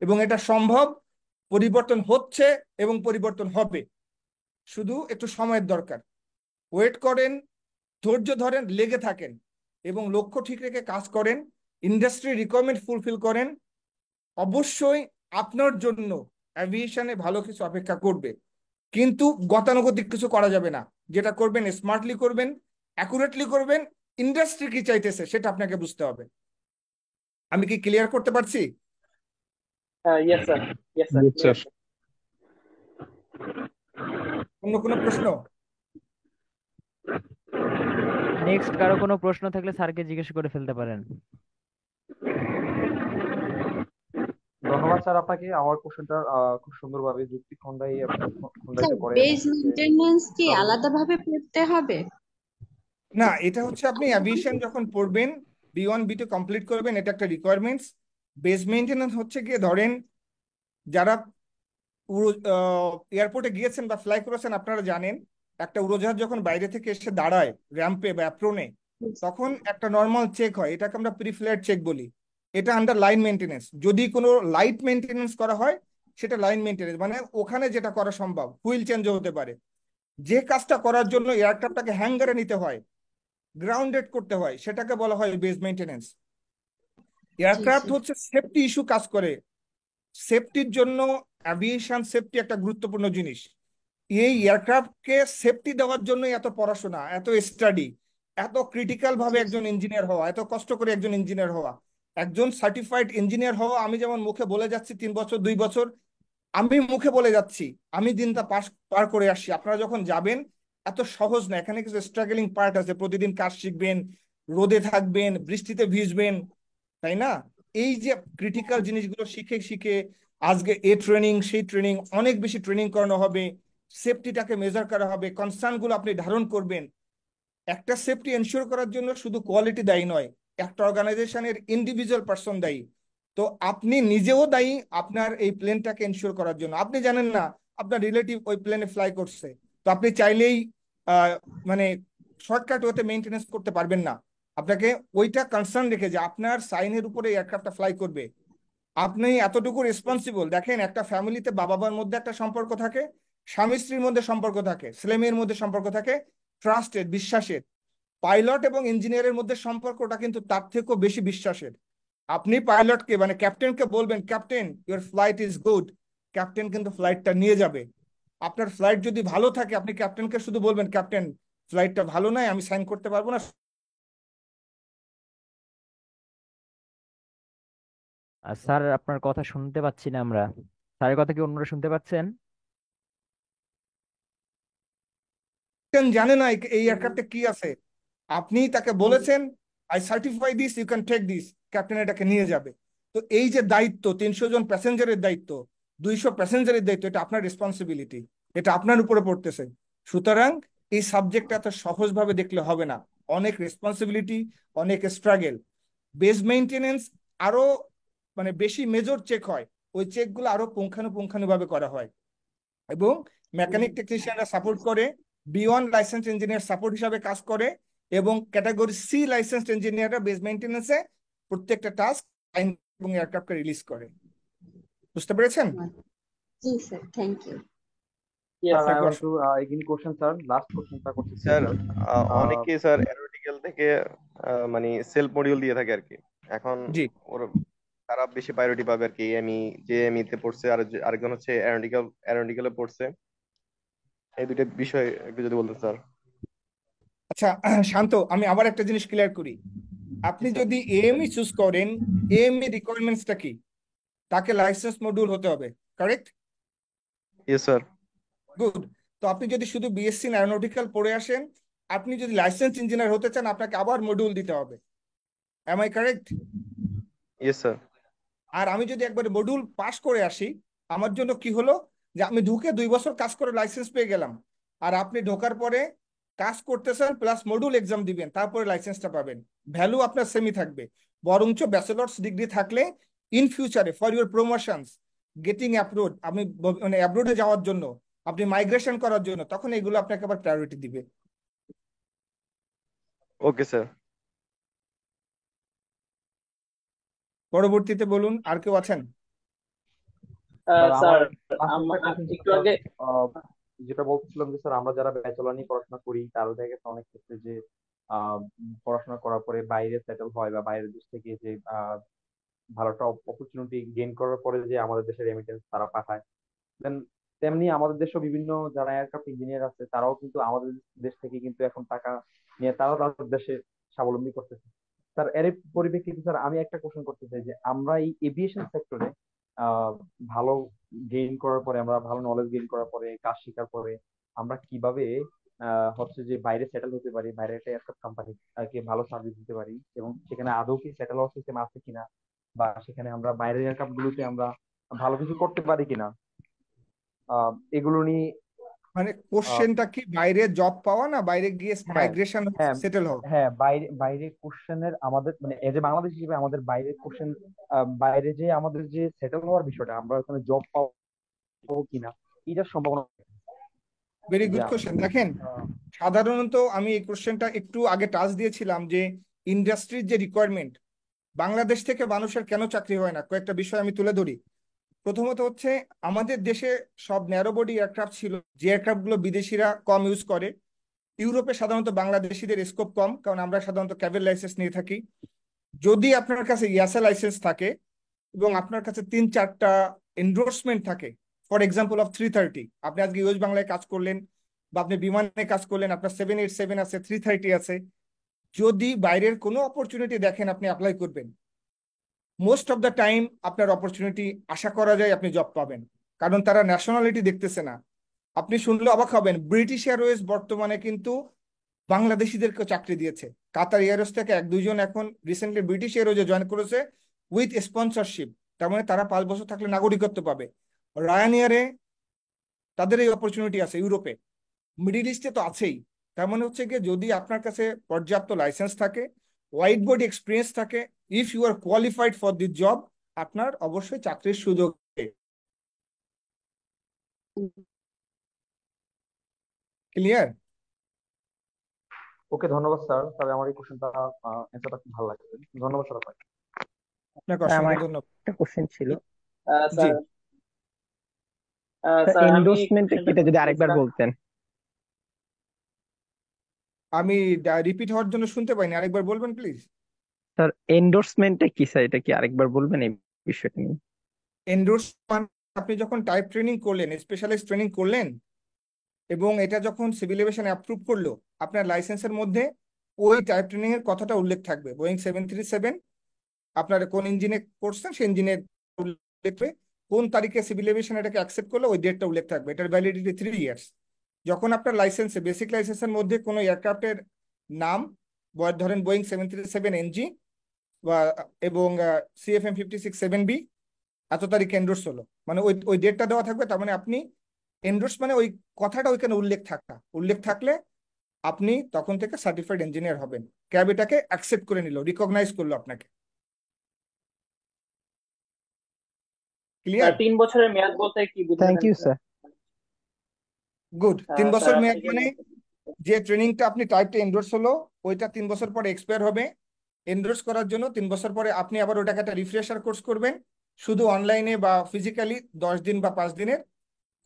এবং এটা সম্ভব, পরিবর্তন হচ্ছে এবং পরিবর্তন হবে, শুধু একটু সময়ের দরকার। ওয়েট করেন, ধৈর্য ধরেন, লেগে থাকেন এবং লক্ষ্য ঠিক রেখে কাজ করেন, ইন্ডাস্ট্রি রিকোয়ারমেন্ট ফুলফিল করেন। অবশ্যই আপনার জন্য অ্যাভিয়েশনে ভালো কিছু অপেক্ষা করবে, কিন্তু গতানুগতিক কিছু করা যাবে না। যেটা করবেন স্মার্টলি করবেন, অ্যাকুরেটলি করবেন, ইন্ডাস্ট্রি কি চাইতেছে সেটা আপনাকে বুঝতে হবে। আমি কি ক্লিয়ার করতে পারছি? Yes sir, yes sir, Yes, sir. Clear. অন্য কোনো প্রশ্ন? নেক্সট কারো কোনো প্রশ্ন থাকলে স্যারকে জিজ্ঞেস করে ফেলতে পারেন। ধন্যবাদ স্যার আপনাকে। আমার কোশ্চেনটা খুব সুন্দরভাবে যুক্তি খন্ডাই স্যার, খন্ডায়িত করে এবং বেজ মেনটেনেন্স কি সরল। আলাদাভাবে পড়তে হবে? না, এটা হচ্ছে আপনি অ্যাভিয়েশন যখন পড়বেন, B1 B2 কমপ্লিট করবেন, এটা একটা রিকোয়ারমেন্টস। বেস মেইনটেনেন্স হচ্ছে গিয়ে ধরেন যারা এয়ারপোর্টে গিয়েছেন বা ফ্লাই করেছেন, আপনারা জানেন একটা উড়োজাহাজ যখন বাইরে থেকে এসে দাঁড়ায় র্যাম্পে বা অ্যাপ্রনে, তখন একটা নর্মাল চেক হয়, এটাকে আমরা প্রি ফ্লাইট চেক বলি। এটা আন্ডার লাইন মেইনটেনেন্স। যদি কোনো লাইট মেইনটেনেন্স করা হয় সেটা লাইন মেইনটেনেন্স, মানে ওখানে যেটা করা সম্ভব, হুইল চেঞ্জও হতে পারে। যে কাজটা করার জন্য এয়ারক্রাফটটাকে হ্যাঙ্গারে নিতে হয়, গ্রাউন্ডেড করতে হয়, সেটাকে বলা হয় বেস মেইনটেনেন্স। জি এয়ারক্রাফট স্যার। হচ্ছে সেফটি ইস্যু কাজ করে, সেফটির জন্য অ্যাভিয়েশন সেফটি একটা গুরুত্বপূর্ণ জিনিস। এই এয়ারক্রাফটকে সেফটি দেওয়ার জন্য এত পড়াশোনা, এত স্টাডি, এত ক্রিটিক্যাল ভাবে জি একজন ইঞ্জিনিয়ার হওয়া, এত কষ্ট করে একজন ইঞ্জিনিয়ার হওয়া, একজন সার্টিফাইড ইঞ্জিনিয়ার হওয়া। আমি যেমন মুখে বলে যাচ্ছি 3 বছর 2 বছর, আমি মুখে বলে যাচ্ছি, আমি দিনটা পার করে আসছি। আপনারা যখন যাবেন এত সহজ না, এখানে কিছু স্ট্রাগলিং পার্ট আছে। প্রতিদিন কাজ শিখবেন, রোদে থাকবেন, বৃষ্টিতে ভিজবেন, তাই না? এই যে ক্রিটিক্যাল জিনিসগুলো শিখে শিখে আজকে এই ট্রেনিং সেই ট্রেনিং, অনেক বেশি ট্রেনিং করানো হবে, সেফটিটাকে মেজার করা হবে, কনসার্ন গুলো আপনি ধারণ করবেন। একটা সেফটি এনশিওর করার জন্য শুধু কোয়ালিটি দায়ী নয়, একটা অর্গানাইজেশনের ইন্ডিভিজুয়াল পার্সন দায়ী। তো আপনি নিজেও দায়ী আপনার এই প্লেনটাকে এনশিওর করার জন্য। আপনি জানেন না আপনার রিলেটিভ ওই প্লেনে ফ্লাই করছে, তো আপনি চাইলেই মানে শর্টকাট ওয়েতে মেইনটেনেন্স করতে পারবেন না। আপনাকে ওইটা কনসার্ন রেখে যে আপনার সাইনের উপরে এয়ারক্রাফটটা ফ্লাই করবে, আপনি এতটুকু রেসপন্সিবল। দেখেন, একটা ফ্যামিলিতে বাবা মার মধ্যে একটা সম্পর্ক থাকে, স্বামী স্ত্রীর মধ্যে সম্পর্ক থাকে, ছেলে মেয়ের মধ্যে সম্পর্ক থাকে, ট্রাস্টের, বিশ্বাসের। পাইলট এবং ইঞ্জিনিয়ারের মধ্যে সম্পর্কটা কিন্তু তার থেকেও বেশি বিশ্বাসের। আপনি পাইলটকে মানে ক্যাপ্টেনকে বলবেন, captain your flight is good, captain কিন্তু ফ্লাইটটা নিয়ে যাবে। আপনার ফ্লাইট যদি ভালো থাকে, আপনি ক্যাপ্টেনকে শুধু বলবেন, ক্যাপ্টেন ফ্লাইটটা ভালো নয়, আমি সাইন করতে পারবো না। আর স্যার আপনার কথা শুনতে পাচ্ছি না আমরা। স্যারের কথা কি অন্যরা শুনতে পাচ্ছেন? ক্যাপ্টেন জানে না এই এয়ারক্রাফটে কি আছে, আপনি তাকে বলেছেন I certify this, you can take this, captain এটাকে নিয়ে যাবে। তো এই যে দায়িত্ব, 300 জন প্যাসেঞ্জারের দায়িত্ব, 200 প্যাসেঞ্জারের দায়িত্ব, এটা আপনার রেসপন্সিবিলিটি, এটা আপনার উপরে পড়তেছে। সুতরাং এই সাবজেক্টটা এত সহজভাবে দেখলে হবে না, অনেক রেসপন্সিবিলিটি, অনেক স্ট্রাগল। বেস মেইনটেনেন্স আরো মানে বেশি মেজর চেক হয়, ওই চেকগুলো আরো পুঙ্খানুপুঙ্খানুভাবে করা হয় এবং মেকানিক টেকনিশিয়ানরা সাপোর্ট করে, B1 লাইসেন্স ইঞ্জিনিয়ার সাপোর্ট হিসাবে কাজ করে এবং ক্যাটাগরি সি লাইসেন্সড ইঞ্জিনিয়াররা বেস মেইনটেনেন্সে প্রত্যেকটা টাস্ক এবং এয়ারক্রাফটকে রিলিজ করে। বুঝতে পেরেছেন? জি sir, thank you. Yes sir, sir. I want to again question sir, last কোশ্চেনটা করতেছি স্যার স্যার। অনেকেই স্যার অ্যারোটিক্যাল থেকে মানে সেলফ মডিউল দিয়ে থাকে আর কি। এখন জি, ওর তারা বেশি প্রায়োরিটি পাবে আর কি। জেএমই তে পড়ছে, আর আরেকজন হচ্ছে অ্যারোটিক্যালে পড়ছে। এই দুইটা বিষয় একটু যদি বলতেন স্যার। আচ্ছা শান্ত, আমি আবার একটা জিনিস ক্লিয়ার করি। আপনি যদি এএমই চুজ করেন, এএমই রিকোয়ারমেন্টসটা কি? তাকে লাইসেন্স মডিউল হতে হবে, কারেক্ট? Yes sir. গুড। তো আপনি যদি শুধু বিএসসি অ্যারোনটিক্যাল পড়ে আসেন, আপনি যদি লাইসেন্স ইঞ্জিনিয়ার হতে চান, আপনাকে আবার মডিউল দিতে হবে। Am I correct? Yes sir. আর আমি যদি একবার মডিউল পাস করে আসি, আমার জন্য কি হলো, যে আমি ঢুকে 2 বছর কাজ করে লাইসেন্স পেয়ে গেলাম। আর আপনি ঢোকার পরে কাজ করতেছেন প্লাস মডিউল এক্সাম দিবেন, তারপরে লাইসেন্সটা পাবেন। ভ্যালু আপনার সেমই থাকবে, বরঞ্চ ব্যাচেলর্স ডিগ্রি থাকলে ইন ফিউচারে for your promotions, getting approve, আপনি মানে অ্যাব্রোডে যাওয়ার জন্য, আপনি মাইগ্রেশন করার জন্য, তখন এগুলো আপনাকে আবার প্রায়োরিটি দিবে। Okay sir. পরবর্তীতে বলুন, আর কেউ আছেন? স্যার স্যার আমার লাস্ট একটা কোশ্চেন ছিল একটু স্যার। আগে আহ, যেটা বলছিলাম যে স্যার আমরা যারা ব্যাচেলর নিয়ে পড়াশোনা করি তারা দেখা গেছে অনেক ক্ষেত্রে যে পড়াশোনা করার পরে বাইরে সেটেল হয় বা বাইরের দেশ থেকে যে ভালো একটা অপরচুনিটি গেইন করার পরে যে আমাদের দেশের রেমিটেন্স তারা পাঠায়। দেন তেমনি আমাদের দেশেও বিভিন্ন যারা এয়ারক্রাফট ইঞ্জিনিয়ার আছে তারাও কিন্তু আমাদের দেশ থেকে কিন্তু এখন টাকা নিয়ে তারাও তাদের দেশে স্বাবলম্বী করতেছে। স্যার এর পরিপ্রেক্ষিতে স্যার আমি একটা কোশ্চেন করতে চাই যে আমরা এই এভিয়েশন সেক্টরে ভালো গেইন করার পরে, আমরা ভালো নলেজ গেইন করার পরে, কাজ শেখার পরে আমরা কিভাবে হচ্ছে যে বাইরে সেটেল হতে পারি, বাইরে একটা এয়ারক্রাফট কোম্পানি কে ভালো সার্ভিস দিতে পারি, এবং সেখানে আদৌ কি সেটেল হওয়ার সিস্টেম আছে কিনা, বা সেখানে আমরা বাইরের এয়ারক্রাফট গুলোতে আমরা ভালো কিছু করতে পারি কিনা, এগুলো নিয়ে। মানে আহ, কোশ্চেনটা কি বাইরে জব পাওয়া, না বাইরে গিয়ে হ্যাঁ, মাইগ্রেশন হ্যাঁ, সেটেল হওয়া? হ্যাঁ, বাইরে বাইরে কোশ্চেনের আমাদের মানে এজ এ বাংলাদেশ হিসেবে আমাদের বাইরে কোশ্চেন, বাইরে যে আমাদের যে সেটেল হওয়ার বিষয়টা, আমরা ওখানে জব পাবো কিনা, এটার সম্ভাবনা ভেরি যে গুড কোশ্চেন। দেখেন, সাধারণত আমি এই কোশ্চেনটা একটু আগে টাচ দিয়েছিলাম যে ইন্ডাস্ট্রির যে রিকোয়ারমেন্ট, বাংলাদেশ থেকে মানুষের কেন চাকরি হয় না, কয়েকটা বিষয় আমি তুলে ধরি। প্রথমত হচ্ছে, আমাদের দেশে সব ন্যারো বডি এয়ারক্রাফট ছিল, যে এয়ারক্রাফট গুলো বিদেশিরা কম ইউজ করে। ইউরোপে সাধারণত বাংলাদেশিদের স্কোপ কম, কারণ আমরা সাধারণত ক্যাভেল লাইসেন্স নিয়ে থাকি। যদি আপনার কাছে ইয়াসা লাইসেন্স থাকে এবং আপনার কাছে 3-4টা এন্ডোর্সমেন্ট থাকে, ফর এক্সাম্পল অফ 330, আপনি আজকে ইউএস বাংলায় কাজ করলেন বা আপনি বিমানে কাজ করলেন, আপনার 787 আছে, 330 আছে, যদি বাইরের কোনো অপরচুনিটি দেখেন আপনি অ্যাপ্লাই করবেন, মোস্ট অফ দ্য টাইম আপনার অপরচুনিটি আশা করা যায় আপনি জব পাবেন, কারণ তারা ন্যাশনালিটি দেখতেছে না। আপনি শুনলে অবাক হবেন, ব্রিটিশ এয়ারওয়েজ বর্তমানে কিন্তু বাংলাদেশিদেরকে চাকরি দিয়েছে। কাতার এয়ারওয়েজ থেকে 1-2 জন এখন রিসেন্টলি ব্রিটিশ এয়ারওয়েজে জয়েন করেছে উইথ স্পন্সরশিপ, তার মানে তারা 5 বছর থাকলে নাগরিকত্ব পাবে। রায়ান এয়ারে তাদের এই অপরচুনিটি আছে, ইউরোপে, মিডিল ইস্টে তো আছেই। তার মানে হচ্ছে কি, যদি আপনার কাছে পর্যাপ্ত লাইসেন্স থাকে, হোয়াইট বডি এক্সপিরিয়েন্স থাকে, if you are qualified for this job, আপনার অবশ্যই চাকরির সুযোগ। ক্লিয়ার? ওকে, ধন্যবাদ স্যার। তবে আমার এই কোশ্চেনটা অ্যান্সারটা খুব ভালো লাগছে। ধন্যবাদ স্যার আপনাকে। আপনাকে স্যার আমার অসংখ্য ধন্যবাদ। একটা কোশ্চেন ছিল। জি, স্যার স্যার স্যার আমি এন্ডোর্সমেন্টটা কি, কোশ্চেনটা এটা যদি করতে আরেকবার চাইছিলাম। বলতেন। আমি রিপিট হওয়ার জন্য শুনতে পাইনি, আরেকবার বলবেন প্লিজ। স্যার এন্ডোর্সমেন্টটা কি স্যার, এটা কি আরেকবার বলবেন এই বিষয়টা নিয়ে? এন্ডোর্সমেন্ট, আপনি যখন টাইপ ট্রেনিং করলেন, স্পেশালিস্ট ট্রেনিং করলেন, এবং এটা যখন সিভিল এভিয়েশন অ্যাপ্রুভ করলো, আপনার লাইসেন্সের মধ্যে ওই টাইপ ট্রেনিং এর কথাটা উল্লেখ থাকবে। বোয়িং 737 আপনার কোন ইঞ্জিনে করছেন সেই ইঞ্জিনের উল্লেখ থাকবে, কোন তারিখে সিভিল এভিয়েশন এটাকে অ্যাকসেপ্ট করলো ওই ডেটটা উল্লেখ থাকবে। এটার ভ্যালিডিটি 3 ইয়ার্স। যখন আপনার লাইসেন্সে, বেসিক লাইসেন্সের মধ্যে কোনো এয়ারক্রাফটের নাম, ধরেন বোয়িং 737 NG বা এবং CFM56-7B এত তারিখে এন্ডোর্স হলো, মানে ওই ওই ডেটটা দেওয়া থাকবে। তার মানে আপনি এন্ডোর্স মানে ওই কথাটা ওইখানে উল্লেখ থাকলে আপনি তখন থেকে সার্টিফাইড ইঞ্জিনিয়ার হবেন। ক্যাব এটাকে অ্যাকসেপ্ট করে নিল, রিকগনাইজ করলো আপনাকে। Sir clear? 3 বছরের মেয়াদ বলতে কি থ্যাংক বুঝালেন ইউ স্যার? স্যার। গুড। 3 বছর স্যার মেয়াদ আপনাকে মানে যে ট্রেনিংটা আপনি টাইপটা এন্ডোর্স হলো, ওইটা 3 বছর পরে এক্সপায়ার হবে। এন্ডোর্স করার জন্য 3 বছর পরে আপনি আবার ওটাকে একটা রিফ্রেশার কোর্স করবেন, শুধু অনলাইনে বা ফিজিক্যালি 10 দিন বা 5 দিনের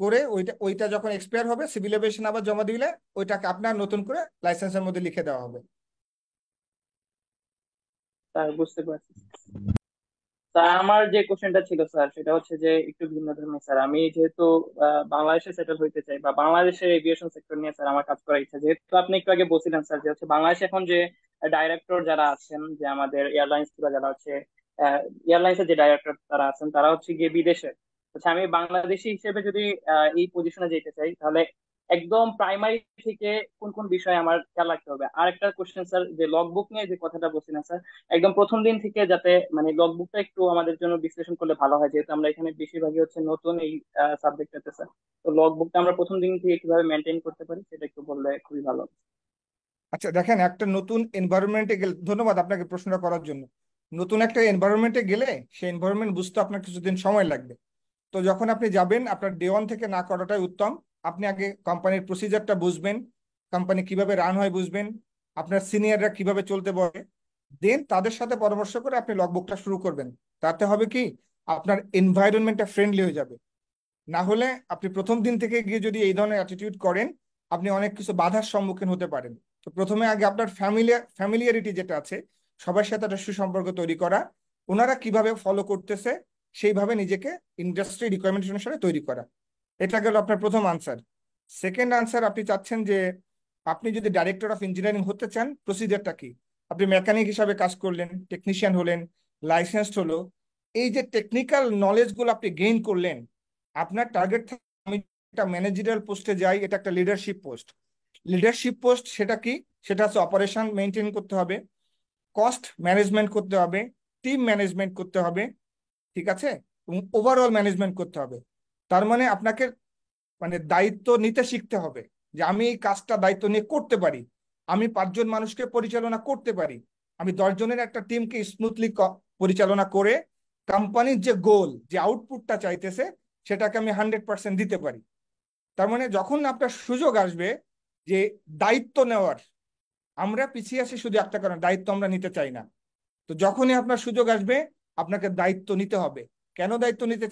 করে। ওইটা ওইটা যখন এক্সপায়ার হবে, সিভিল এভিয়েশন আবার জমা দিলে ওইটাকে আপনার নতুন করে লাইসেন্সের মধ্যে লিখে দেওয়া হবে। স্যার বুঝতে পারছি। স্যার আমার যে কোশ্চেনটা ছিল স্যার, সেটা হচ্ছে যে একটু ভিন্ন ধর্মী স্যার। আমি যেহেতু বাংলাদেশে সেটেল হইতে চাই, বা বাংলাদেশের এভিয়েশন সেক্টর নিয়ে স্যার আমার কাজ করার ইচ্ছা, যেহেতু আপনি একটু আগে বলছিলেন স্যার যে হচ্ছে বাংলাদেশে এখন যে ডাইরেক্টর যারা আছেন, যে আমাদের এয়ারলাইন্স গুলো যারা হচ্ছে এয়ারলাইন্সের যে ডাইরেক্টর তারা আছেন, তারা হচ্ছে গিয়ে বিদেশে। আচ্ছা, আমি বাংলাদেশি হিসেবে যদি এই পজিশনে যেতে চাই, তাহলে একদম প্রাইমারি থেকে কোন কোন বিষয়ে আমার খেয়াল রাখতে হবে? আর একটা কোশ্চেন স্যার, যে লগ বুক নিয়ে যে কথাটা বলছিলেন স্যার, একদম প্রথম দিন থেকে যাতে মানে লগ বুকটা একটু আমাদের জন্য বিশ্লেষণ করলে ভালো হয়, যেহেতু আমরা এখানে বেশিরভাগই হচ্ছে নতুন এই সাবজেক্টটাতে স্যার। তো লগ বুকটা আমরা প্রথম দিন থেকে কিভাবে মেনটেন করতে পারি সেটা একটু বললে খুবই ভালো হবে। আচ্ছা দেখেন, একটা নতুন এনভায়রনমেন্টে গেলে, ধন্যবাদ আপনাকে প্রশ্নটা করার জন্য। নতুন একটা এনভায়রনমেন্টে গেলে সেই এনভায়রনমেন্ট বুঝতে আপনার কিছুদিন সময় লাগবে। তো যখন আপনি যাবেন, আপনার ডে ওয়ান থেকে না করাটাই উত্তম। আপনি আগে কোম্পানির প্রসিজারটা বুঝবেন, কোম্পানি কিভাবে রান হয় বুঝবেন, আপনার সিনিয়ররা কিভাবে চলতে বলে, দেন তাদের সাথে পরামর্শ করে আপনি লগবুকটা শুরু করবেন। তাতে হবে কি, আপনার এনভায়রনমেন্টটা ফ্রেন্ডলি হয়ে যাবে। না হলে আপনি প্রথম দিন থেকে গিয়ে যদি এই ধরনের অ্যাটিটিউড করেন, আপনি অনেক কিছু বাধার সম্মুখীন হতে পারেন। তো প্রথমে আগে আপনার ফ্যামিলিয়ারিটি যেটা আছে, সবার সাথে একটা সুসম্পর্ক তৈরি করা, ওনারা কিভাবে ফলো করতেছে সেইভাবে নিজেকে ইন্ডাস্ট্রি রিকোয়ারমেন্ট অনুসারে তৈরি করা। এটা গেল আপনার প্রথম আনসার। সেকেন্ড আনসার, আপনি চাচ্ছেন যে আপনি যদি ডাইরেক্টর অফ ইঞ্জিনিয়ারিং হতে চান, প্রসিজারটা কি? আপনি মেকানিক হিসাবে কাজ করলেন, টেকনিশিয়ান হলেন, লাইসেন্সড হলো, এই যে টেকনিক্যাল নলেজ গুলো আপনি গেইন করলেন, আপনার টার্গেট থাকে আমি একটা ম্যানেজারিয়াল পোস্টে যাই, এটা একটা লিডারশিপ পোস্ট। লিডারশিপ পোস্ট সেটা কি? সেটা হচ্ছে অপারেশন মেনটেন করতে হবে, কস্ট ম্যানেজমেন্ট করতে হবে, টিম ম্যানেজমেন্ট করতে হবে, ঠিক আছে, এবং ওভারঅল ম্যানেজমেন্ট করতে হবে। তার মানে আপনাকে মানে দায়িত্ব নিতে শিখতে হবে, যে আমি এই কাজটা দায়িত্ব নিয়ে করতে পারি, আমি 5 জন মানুষকে পরিচালনা করতে পারি, আমি 10 জনের একটা টিমকে স্মুথলি পরিচালনা করে কোম্পানির যে গোল, যে আউটপুটটা চাইতেছে, সেটাকে আমি 100% দিতে পারি। তার মানে যখন আপনার সুযোগ আসবে যে দায়িত্ব নেওয়ার, আমরা পিছিয়ে আছি শুধু একটা কারণ, দায়িত্ব আমরা নিতে চাই না। তো যখনই আপনার সুযোগ আসবে, আপনাকে দায়িত্ব নিতে হবে। কেন দায়িত্ব নিতে?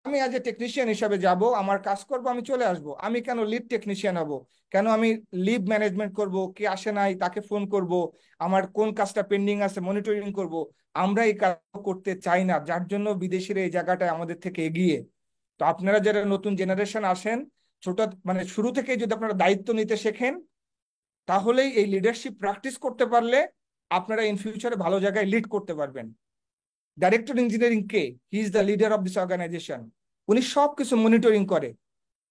আমি আজ এ টেকনিশিয়ান হিসাবে যাব, আমার কাজ করব, আমি চলে আসব, আমি কেন লিড টেকনিশিয়ান হব? কেন আমি লিভ ম্যানেজমেন্ট করব, কে আসে নাই তাকে ফোন করব, আমার কোন কাজটা পেন্ডিং আছে মনিটরিং করব? আমরা এই কাজ করতে চাই না, যার জন্য বিদেশিরা এই জায়গাটায় আমাদের থেকে এগিয়ে। তো আপনারা যারা নতুন জেনারেশন আসেন, ছোট মানে শুরু থেকে যদি আপনারা দায়িত্ব নিতে শেখেন, তাহলেই এই লিডারশিপ প্র্যাকটিস করতে পারলে আপনারা ইন ফিউচারে ভালো জায়গায় লিড করতে পারবেন। ডাইরেক্টর ইঞ্জিনিয়ারিং কে? He is the leader of this organization. উনি সবকিছু মনিটরিং করে,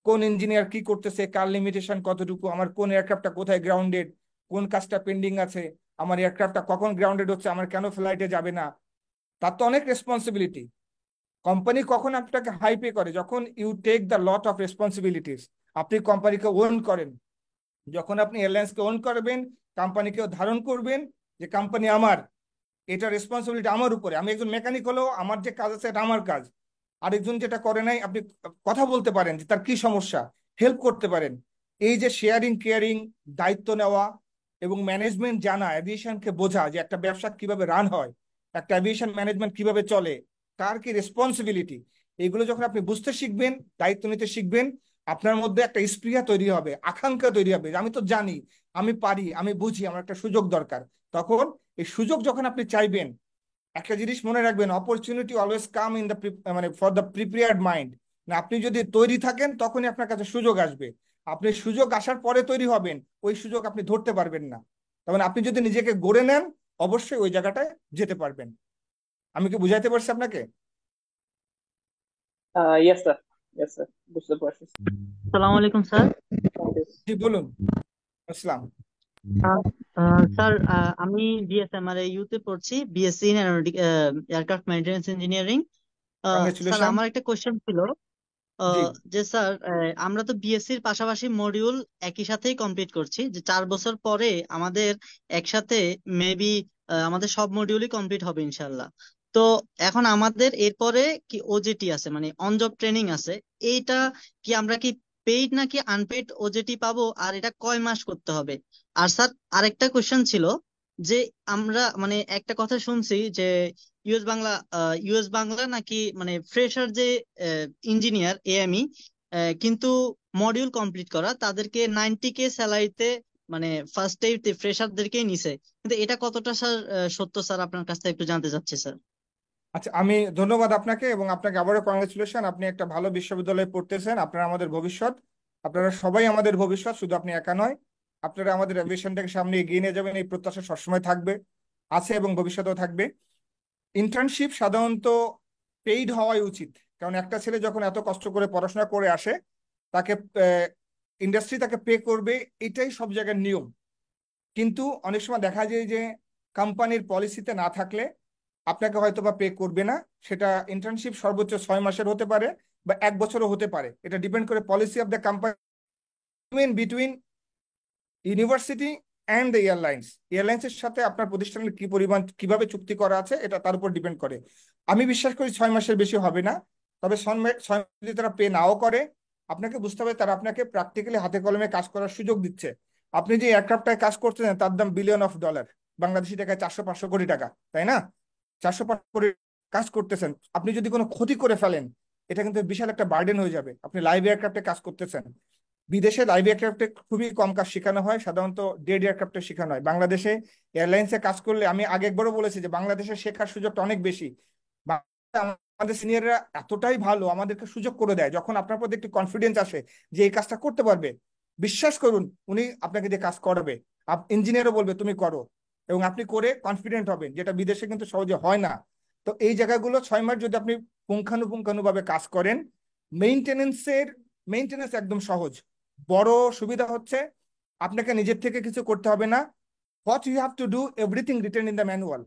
কোন ইঞ্জিনিয়ার কি করতেছে, কার লিমিটেশন কতটুকু, আমার কোন এয়ারক্রাফটটা কোথায় গ্রাউন্ডেড, কোন কাজটা পেন্ডিং আছে, আমার এয়ারক্রাফটটা কখন গ্রাউন্ডেড হচ্ছে, আমার কেন ফ্লাইটে যাবে না। তার তো অনেক রেসপন্সিবিলিটি। কোম্পানি কখন আপনাকে হাই পে করে? যখন you take the lot of responsibilities, আপনি কোম্পানিকে ওন করেন। যখন আপনি এয়ারলাইন্সকে ওন করবেন, কোম্পানিকেও ধারণ করবেন যে কোম্পানি আমার, এটা রেসপন্সিবিলিটি আমার উপরে। আমি একজন মেকানিক হলেও আমার যে কাজ আছে এটা আমার কাজ। আরেকজন যেটা করে নাই, আপনি কথা বলতে পারেন যে তার কি সমস্যা, হেল্প করতে পারেন। এই যে শেয়ারিং কেয়ারিং, দায়িত্ব নেওয়া এবং ম্যানেজমেন্ট জানা, অ্যাভিয়েশনকে বোঝা যে একটা ব্যবসা কিভাবে রান হয়, একটা অ্যাভিয়েশন ম্যানেজমেন্ট কিভাবে চলে, কার কি রেসপন্সিবিলিটি, এগুলো যখন আপনি বুঝতে শিখবেন, দায়িত্ব নিতে শিখবেন, আপনার মধ্যে একটা স্পৃহা তৈরি হবে, আকাঙ্ক্ষা তৈরি হবে যে আমি তো জানি, আমি পারি, আমি বুঝি, আমার একটা সুযোগ দরকার। তখন এই সুযোগ যখন আপনি চাইবেন, একটা জিনিস মনে রাখবেন, opportunity always come in the মানে ফর দ্য প্রিপেয়ার্ড মাইন্ড। না, আপনি যদি তৈরি থাকেন তখনই আপনার কাছে সুযোগ আসবে। আপনি সুযোগ আসার পরে তৈরি হবেন, ওই সুযোগ আপনি ধরতে পারবেন না। তখন আপনি যদি নিজেকে গড়ে নেন, অবশ্যই ওই জায়গাটায় যেতে পারবেন। আমি কি বুঝাইতে পারছি আপনাকে? ইয়েস স্যার, ইয়েস স্যার, বুঝতে পারছি। আসসালামু আলাইকুম স্যার। জি বলুন। আসসালাম। স্যার, আমি বিএসএমআর ইউতে পড়ছি, BSc in aircraft maintenance engineering. Sir, congratulation. আমার একটা কোশ্চেন ছিল, জি। যে স্যার, আমরা তো বিএসসির পাশাপাশি মডিউল একই সাথেই কমপ্লিট করছি, যে 4 বছর পরে আমাদের একসাথে মেবি আমাদের সব মডিউলই কমপ্লিট হবে ইনশাল্লাহ। তো এখন আমাদের এরপরে কি ওজেটি আছে, মানে অন জব ট্রেনিং আছে, এইটা কি আমরা কি পেইড নাকি আনপেইড ওজেটি পাবো, আর এটা কয় মাস করতে হবে? আর স্যার, আরেকটা কোশ্চেন ছিল, যে আমরা মানে একটা কথা শুনছি যে ইউএস বাংলা নাকি মানে ফ্রেশার যে ইঞ্জিনিয়ার এএমই, কিন্তু মডিউল কমপ্লিট করা তাদেরকে 90K স্যালারিতে মানে ফার্স্টে ফ্রেশারদেরকেই নিছে। কিন্তু এটা কতটা স্যার সত্য স্যার, আপনার কাছ থেকে একটু জানতে চাচ্ছি স্যার। আচ্ছা, আমি ধন্যবাদ আপনাকে, এবং আপনাকে আবারও কংগ্রেচুলেশন। আপনি একটা ভালো বিশ্ববিদ্যালয়ে পড়তেছেন, আপনারা আমাদের ভবিষ্যৎ, আপনারা সবাই আমাদের ভবিষ্যৎ, শুধু আপনি একা নয়। আপনারা আমাদের এভিয়েশনটাকে সামনে এগিয়ে নিয়ে যাবেন, এই প্রত্যাশা সবসময় থাকবে, আছে এবং ভবিষ্যতেও থাকবে। ইন্টার্নশিপ সাধারণত পেইড হওয়াই উচিত, কারণ একটা ছেলে যখন এত কষ্ট করে পড়াশোনা করে আসে, তাকে ইন্ডাস্ট্রি তাকে পে করবে, এটাই সব জায়গার নিয়ম। কিন্তু অনেক সময় দেখা যায় যে কোম্পানির পলিসিতে না থাকলে আপনাকে হয়তো বা পে করবে না। সেটা ইন্টার্নশিপ সর্বোচ্চ 6 মাসের হতে পারে বা 1 বছরও হতে পারে। এটা ডিপেন্ড করে policy of the company between university and the এয়ারলাইন্সের সাথে আপনার প্রতিষ্ঠানের কি পরিমাণ কিভাবে চুক্তি করা আছে এটা তার উপর ডিপেন্ড করে। আমি বিশ্বাস করি 6 মাসের বেশি হবে না। তবে 6 মাস যদি তারা পে নাও করে, আপনাকে বুঝতে হবে তারা আপনাকে প্র্যাকটিক্যালি হাতে কলমে কাজ করার সুযোগ দিচ্ছে। আপনি যে এয়ারক্রাফটটায় কাজ করছেন তার দাম $1 বিলিয়ন, বাংলাদেশি টাকায় 400-500 কোটি টাকা, তাই না? 400-500 কোটি কাজ করতেছেন, আপনি যদি কোনো ক্ষতি করে ফেলেন এটা কিন্তু বিশাল একটা বার্ডেন হয়ে যাবে। আপনি লাইভ এয়ারক্রাফটে কাজ করতেছেন, বিদেশে লাইভ এয়ারক্রাফটে খুবই কম কাজ শেখানো হয়, সাধারণত ডেড এয়ারক্রাফটে শেখানো হয়। বাংলাদেশে এয়ারলাইন্সে কাজ করলে আমি আগে একবারও বলেছি যে বাংলাদেশে শেখার সুযোগটা অনেক বেশি। আমাদের সিনিয়ররা এতটাই ভালো, আমাদেরকে সুযোগ করে দেয়। যখন আপনার প্রতি একটি কনফিডেন্স আসে যে এই কাজটা করতে পারবে, বিশ্বাস করুন উনি আপনাকে দিয়ে কাজ করবে। ইঞ্জিনিয়ারও বলবে তুমি করো, এবং আপনি করে কনফিডেন্ট হবেন, যেটা বিদেশে কিন্তু সহজে হয় না। তো এই জায়গাগুলো 6 মাস যদি আপনি পুঙ্খানুপুঙ্খানুভাবে কাজ করেন, মেইনটেনেন্স একদম সহজ। বড় সুবিধা হচ্ছে আপনাকে নিজের থেকে কিছু করতে হবে না। What you have to do, everything written in the manual.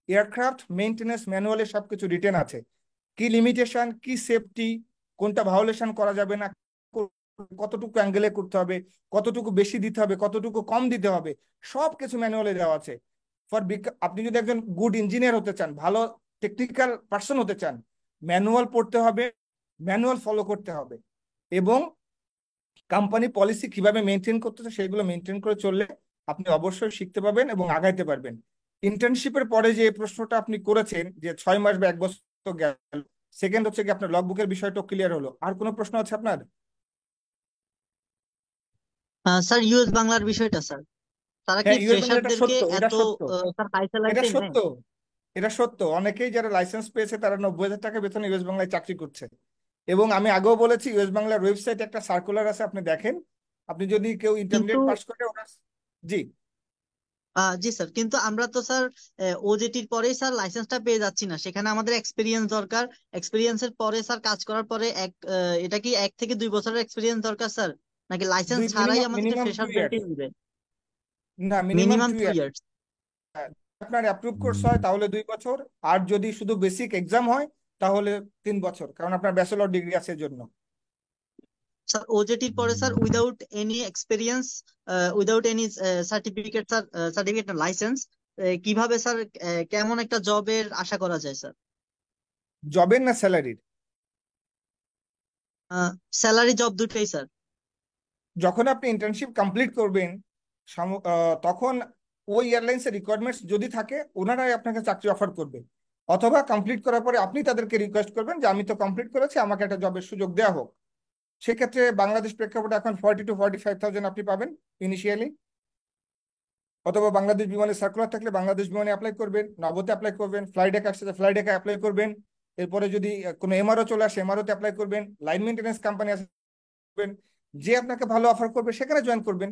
Aircraft maintenance ম্যানুয়ালে সবকিছু রিটেন আছে, কি লিমিটেশন, কি সেফটি, কোনটা ভায়োলেশন করা যাবে না, কতটুকু অ্যাঙ্গেলে করতে হবে, কতটুকু বেশি দিতে হবে, কতটুকু কম দিতে হবে, সবকিছু ম্যানুয়ালে দেওয়া আছে। আপনি যদি একজন গুড ইঞ্জিনিয়ার হতে চান, ভালো টেকনিক্যাল পার্সন হতে চান, ম্যানুয়াল পড়তে হবে, ম্যানুয়াল ফলো করতে হবে, এবং কোম্পানি পলিসি কিভাবে মেনটেন করতেছে সেগুলো মেনটেন করে চললে আপনি অবশ্যই শিখতে পারবেন এবং আগাইতে পারবেন। ইন্টার্নশিপের পরে যে প্রশ্নটা আপনি করেছেন যে 6 মাস বা 1 বছর গেল, সেকেন্ড হচ্ছে কি আপনার লগবুকের বিষয়টা ক্লিয়ার হলো। আর কোনো প্রশ্ন আছে আপনার? স্যার ইউএস বাংলার বিষয়টা স্যার, তারা কি হ্যাঁ, ইউএস বাংলা এটা ফ্রেশারদেরকে সত্য, এটা এত সত্য, স্যার হাই এটা স্যালারিতে নেয়? সত্য, এটা সত্য। অনেকেই যারা লাইসেন্স পেয়েছে তারা 90,000 টাকা বেতনে ইউএস বাংলায় চাকরি করছে। এবং আমি আগেও বলেছি ইউএস বাংলার ওয়েবসাইটে একটা সার্কুলার আছে, আপনি দেখেন। আপনি যদি কেউ কিন্তু ইন্টারমিডিয়েট পাস করে ওরা, জি জি স্যার, কিন্তু আমরা তো স্যার ওজেটির পরেই স্যার লাইসেন্সটা পেয়ে যাচ্ছি না, সেখানে আমাদের এক্সপিরিয়েন্স দরকার। এক্সপিরিয়েন্সের পরে স্যার কাজ করার পরে এটা কি 1 থেকে 2 বছরের এক্সপিরিয়েন্স দরকার স্যার, নাকি লাইসেন্স ছাড়াই মিনিমাম আমাদেরকে মিনিমাম 2 ফ্রেশারদেরকে ইয়ার্স নিবে? না, মিনিমাম মিনিমাম 2 2 ইয়ার্স ইয়ার্স আপনার অ্যাপ্রুভ কোর্স হয় তাহলে 2 বছর, আর যদি শুধু বেসিক এক্সাম হয় তাহলে 3 বছর, কারণ আপনার ব্যাচেলর ডিগ্রি আছে এর জন্য। স্যার ওজেটির পরে sir without any experience, without any certificate sir, certificate licence, কিভাবে স্যার কেমন একটা জবের আশা করা যায় স্যার? জবের না স্যালারির? স্যালারি জব দুটোই স্যার। যখন আপনি ইন্টার্নশিপ কমপ্লিট করবেন তখন ওই এয়ারলাইন্সের রিকোয়ারমেন্টস যদি থাকে ওনারাই আপনাকে চাকরি অফার করবে, অথবা কমপ্লিট করার পরে আপনি তাদেরকে রিকোয়েস্ট করবেন যে আমি তো কমপ্লিট করেছি, আমাকে একটা জবের সুযোগ দেওয়া হোক। সেক্ষেত্রে বাংলাদেশ প্রেক্ষাপটে এখন 40,000 to 45,000 আপনি পাবেন ইনিশিয়ালি। অথবা বাংলাদেশ বিমানে সার্কুলার থাকলে বাংলাদেশ বিমানে অ্যাপ্লাই করবেন, নভোতে অ্যাপ্লাই করবেন, ফ্লাইডেক আসছে ফ্লাইডেকে অ্যাপ্লাই করবেন। এরপরে যদি কোনো এমআরও চলে আসে এমআরওতে অ্যাপ্লাই করবেন, লাইন মেনটেন্যান্স কোম্পানি আসবেন, যে আপনাকে ভালো অফার করবে সেখানে জয়েন করবেন।